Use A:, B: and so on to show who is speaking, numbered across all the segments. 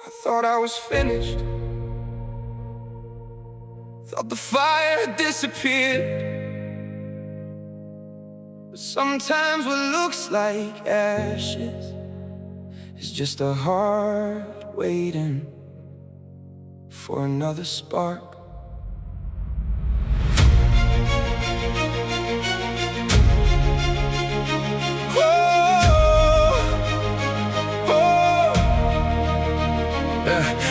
A: I thought I was finished. Thought the fire had disappeared. But sometimes what looks like ashes is just a heart waiting for another spark.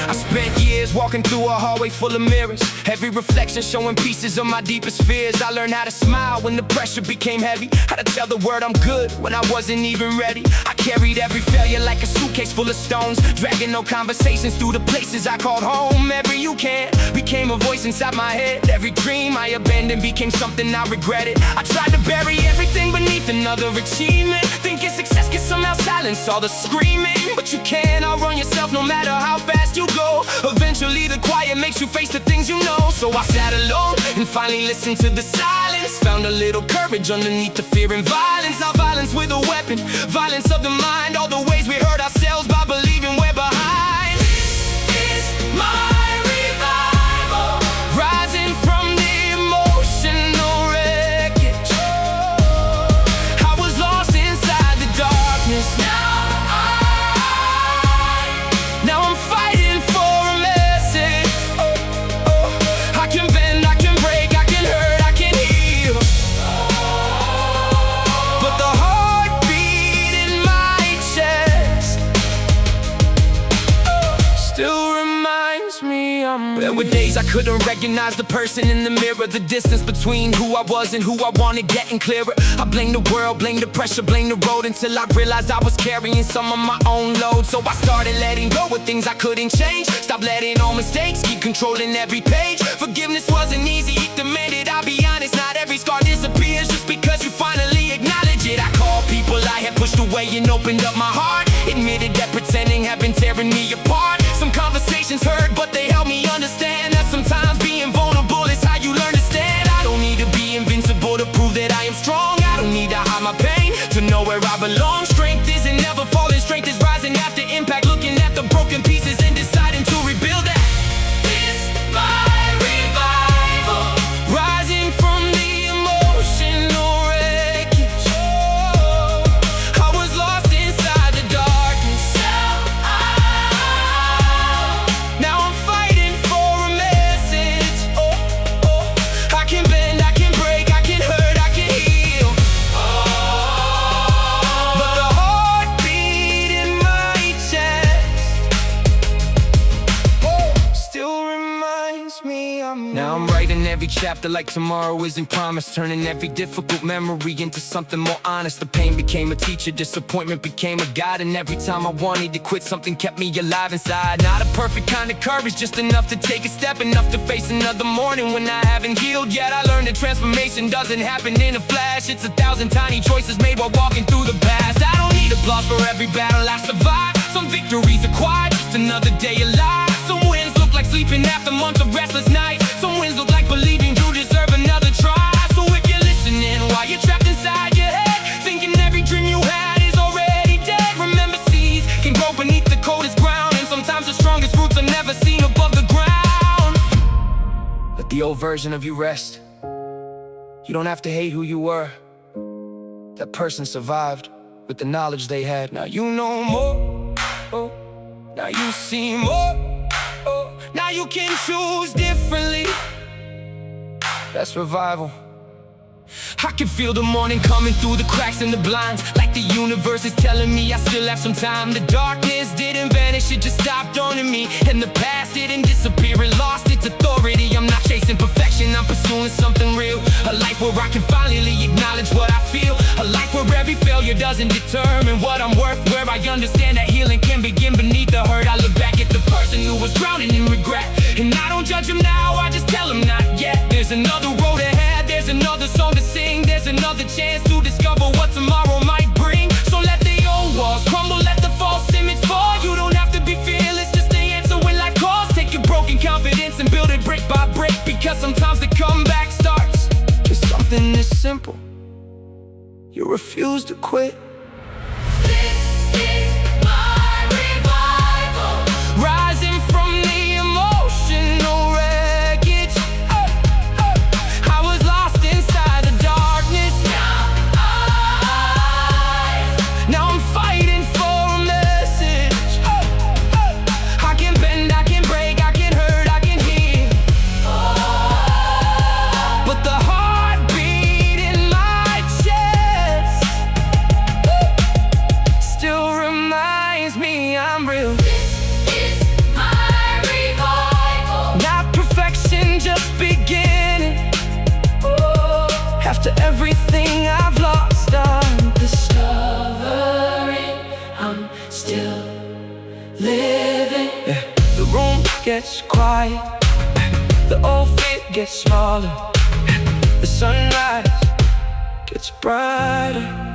A: I spent years walking through a hallway full of mirrors, every reflection showing pieces of my deepest fears. I learned how to smile when the pressure became heavy, how to tell the world I'm good when I wasn't even ready. I carried every failure like a suitcase full of stones, dragging no conversations through the places I called home. Every you can became a voice inside my head. Every dream I abandoned became something I regretted. I tried to bury everything beneath another achievement, thinking success could somehow silence all the screaming. But you can't outrun yourself no matter how fast you go. Eventually the quiet makes you face the things you know. So I sat alone and finally listened to the silence, found a little courage underneath the fear and violence. Not violence with a weapon, violence of the mind. All the ways we hurt ourselves by believing we're behind. This is my revival, rising from the emotional wreckage. I was lost inside the darkness. Now I'm fighting for a message. I can bend, I can break, I can hurt, I can heal. But the heartbeat in my chest still reminds me I'm real. There were days I couldn't recognize the person in the mirror, the distance between who I was and who I wanted getting clearer. I blamed the world, blamed the pressure, blamed the road, until I realized I was carrying some of my own load. So I started letting go of things I couldn't change, stop letting all mistakes keep controlling every page. Forgiveness wasn't easy, it demanded I be honest. Not every scar disappears just because you finally acknowledge it. I called people I had pushed away and opened up my heart, admitted that pretending had been tearing me apart. Some conversations hurt, but they helped me understand that sometimes being vulnerable is how you learn to stand. I don't need to be invincible to prove that I am strong. I don't need to hide my pain to know where I belong. Strength isn't never falling, strength is rising after impact, looking at the broken pieces and deciding to rebuild that. This my revival, rising from the emotional wreckage. I was lost inside the darkness. Now I'm fighting for a message. I can bend, I can break, I can hurt, I can heal. But the heartbeat in my chest still reminds me I'm real. Now I'm writing every chapter like tomorrow isn't promised, turning every difficult memory into something more honest. The pain became a teacher, disappointment became a guide, and every time I wanted to quit, something kept me alive inside. Not a perfect kind of courage, just enough to take a step, enough to face another morning when I haven't healed yet. I learned that transformation doesn't happen in a flash, it's 1,000 tiny choices made while walking through the past. I don't need applause for every battle I survived, some victories are quiet, just another day alive. Some wins look like sleeping after months of restless nights, some wins look like believing you deserve another try. So if you're listening while you're trapped inside your head, thinking every dream you had is already dead, remember seeds can grow beneath the coldest ground, and sometimes the strongest roots are never seen above the ground. Let the old version of you rest. You don't have to hate who you were. That person survived with the knowledge they had. Now you know more. Now you see more. Now you can choose differently. That's revival. I can feel the morning coming through the cracks in the blinds, like the universe is telling me I still have some time. The darkness didn't vanish, it just stopped owning me, and the past didn't disappear, it lost its authority. I'm not chasing perfection, I'm pursuing something real. A life where I can finally acknowledge what I feel. A life where every failure doesn't determine what I'm worth, where I understand that healing can begin beneath the hurt. I look back at the person who was drowning in regret, and I don't judge him now, I just tell him not yet. There's another road ahead, there's another song to sing, there's another chance to discover what tomorrow might bring. So let the old walls crumble, let the false image fall. You don't have to be fearless, just the answer when life calls. Take your broken confidence and build it brick by brick, because sometimes the comeback starts just something this simple. You refuse to quit. This is my revival. reminds me I'm real.
B: This is my revival.
A: Not perfection, just beginning. After everything I've lost, I'm
B: Discovering I'm still living.
A: yeah. The room gets quiet, the old fear gets smaller, the sunrise gets brighter.